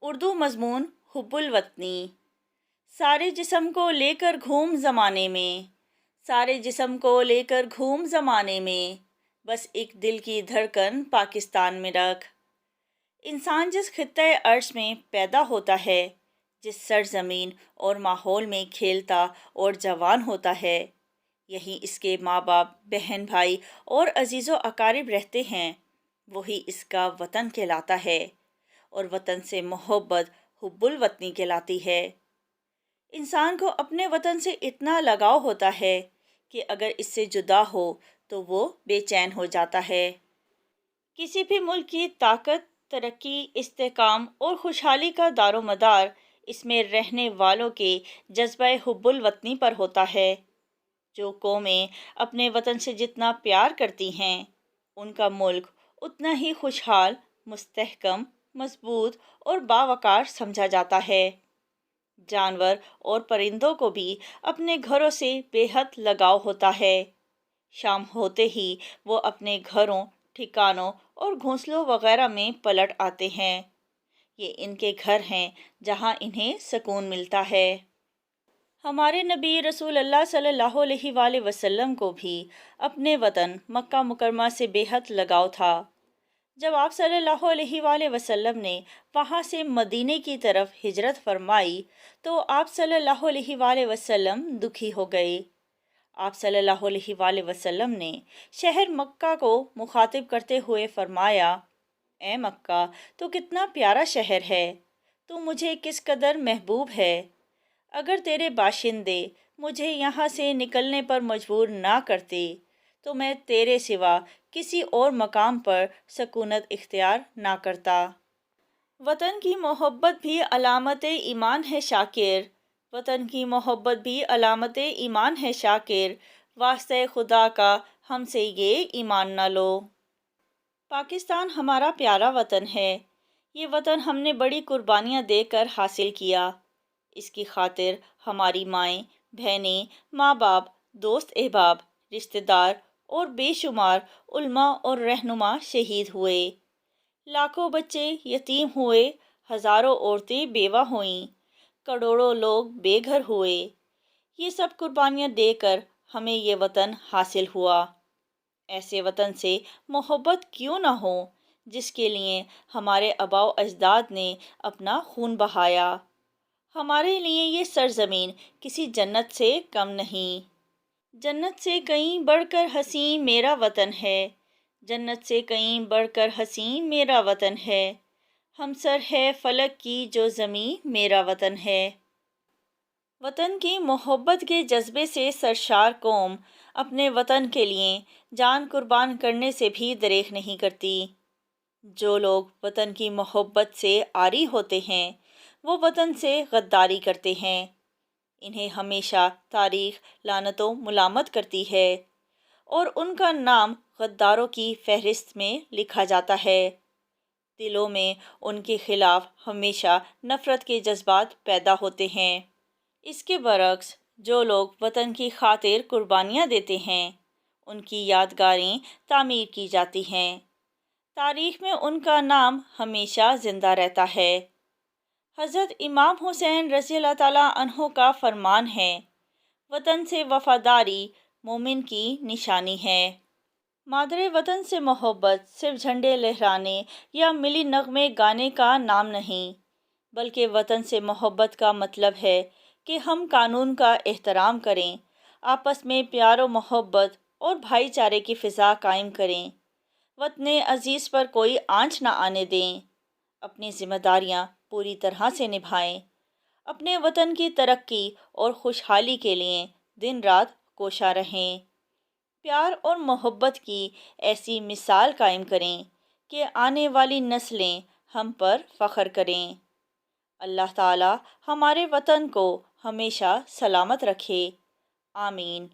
اردو مضمون حب الوطنی۔ سارے جسم کو لے کر گھوم زمانے میں، سارے جسم کو لے کر گھوم زمانے میں، بس ایک دل کی دھڑکن پاکستان میں رکھ۔ انسان جس خطۂ ارض میں پیدا ہوتا ہے، جس سرزمین اور ماحول میں کھیلتا اور جوان ہوتا ہے، یہیں اس کے ماں باپ، بہن بھائی اور عزیز و اقارب رہتے ہیں، وہی اس کا وطن کہلاتا ہے، اور وطن سے محبت حب الوطنی کہلاتی ہے۔ انسان کو اپنے وطن سے اتنا لگاؤ ہوتا ہے کہ اگر اس سے جدا ہو تو وہ بے چین ہو جاتا ہے۔ کسی بھی ملک کی طاقت، ترقی، استحکام اور خوشحالی کا دار و مدار اس میں رہنے والوں کے جذبہ حب الوطنی پر ہوتا ہے۔ جو قومیں اپنے وطن سے جتنا پیار کرتی ہیں، ان کا ملک اتنا ہی خوشحال، مستحکم، مضبوط اور باوقار سمجھا جاتا ہے۔ جانور اور پرندوں کو بھی اپنے گھروں سے بے حد لگاؤ ہوتا ہے۔ شام ہوتے ہی وہ اپنے گھروں، ٹھکانوں اور گھونسلوں وغیرہ میں پلٹ آتے ہیں۔ یہ ان کے گھر ہیں جہاں انہیں سکون ملتا ہے۔ ہمارے نبی رسول اللہ صلی اللہ علیہ وآلہ وسلم کو بھی اپنے وطن مکہ مکرمہ سے بے حد لگاؤ تھا۔ جب آپ صلی اللہ علیہ وآلہ وسلم نے وہاں سے مدینے کی طرف ہجرت فرمائی تو آپ صلی اللہ علیہ وآلہ وسلم دکھی ہو گئے۔ آپ صلی اللہ علیہ وآلہ وسلم نے شہر مکہ کو مخاطب کرتے ہوئے فرمایا: اے مکہ، تو کتنا پیارا شہر ہے، تو مجھے کس قدر محبوب ہے۔ اگر تیرے باشندے مجھے یہاں سے نکلنے پر مجبور نہ کرتے تو میں تیرے سوا کسی اور مقام پر سکونت اختیار نہ کرتا۔ وطن کی محبت بھی علامت ایمان ہے شاکر، وطن کی محبت بھی علامت ایمان ہے شاکر، واسطہ خدا کا ہم سے یہ ایمان نہ لو۔ پاکستان ہمارا پیارا وطن ہے۔ یہ وطن ہم نے بڑی قربانیاں دے کر حاصل کیا۔ اس کی خاطر ہماری مائیں، بہنیں، ماں باپ، دوست احباب، رشتہ دار اور بے شمار علماء اور رہنما شہید ہوئے، لاکھوں بچے یتیم ہوئے، ہزاروں عورتیں بیوہ ہوئیں، کروڑوں لوگ بے گھر ہوئے۔ یہ سب قربانیاں دے کر ہمیں یہ وطن حاصل ہوا۔ ایسے وطن سے محبت کیوں نہ ہو جس کے لیے ہمارے آباء و اجداد نے اپنا خون بہایا۔ ہمارے لیے یہ سرزمین کسی جنت سے کم نہیں۔ جنت سے کہیں بڑھ کر حسین میرا وطن ہے، جنت سے کہیں بڑھ کر حسین میرا وطن ہے، ہمسر ہے فلک کی جو زمین میرا وطن ہے۔ وطن کی محبت کے جذبے سے سرشار قوم اپنے وطن کے لیے جان قربان کرنے سے بھی دریغ نہیں کرتی۔ جو لوگ وطن کی محبت سے عاری ہوتے ہیں وہ وطن سے غداری کرتے ہیں۔ انہیں ہمیشہ تاریخ لعنت و ملامت کرتی ہے اور ان کا نام غداروں کی فہرست میں لکھا جاتا ہے۔ دلوں میں ان کے خلاف ہمیشہ نفرت کے جذبات پیدا ہوتے ہیں۔ اس کے برعکس جو لوگ وطن کی خاطر قربانیاں دیتے ہیں ان کی یادگاریں تعمیر کی جاتی ہیں، تاریخ میں ان کا نام ہمیشہ زندہ رہتا ہے۔ حضرت امام حسین رضی اللہ تعالیٰ عنہ کا فرمان ہے: وطن سے وفاداری مومن کی نشانی ہے۔ مادر وطن سے محبت صرف جھنڈے لہرانے یا ملی نغمے گانے کا نام نہیں، بلکہ وطن سے محبت کا مطلب ہے کہ ہم قانون کا احترام کریں، آپس میں پیار و محبت اور بھائی چارے کی فضا قائم کریں، وطن عزیز پر کوئی آنچ نہ آنے دیں، اپنی ذمہ داریاں پوری طرح سے نبھائیں، اپنے وطن کی ترقی اور خوشحالی کے لیے دن رات کوشاں رہیں، پیار اور محبت کی ایسی مثال قائم کریں کہ آنے والی نسلیں ہم پر فخر کریں۔ اللہ تعالی ہمارے وطن کو ہمیشہ سلامت رکھے، آمین۔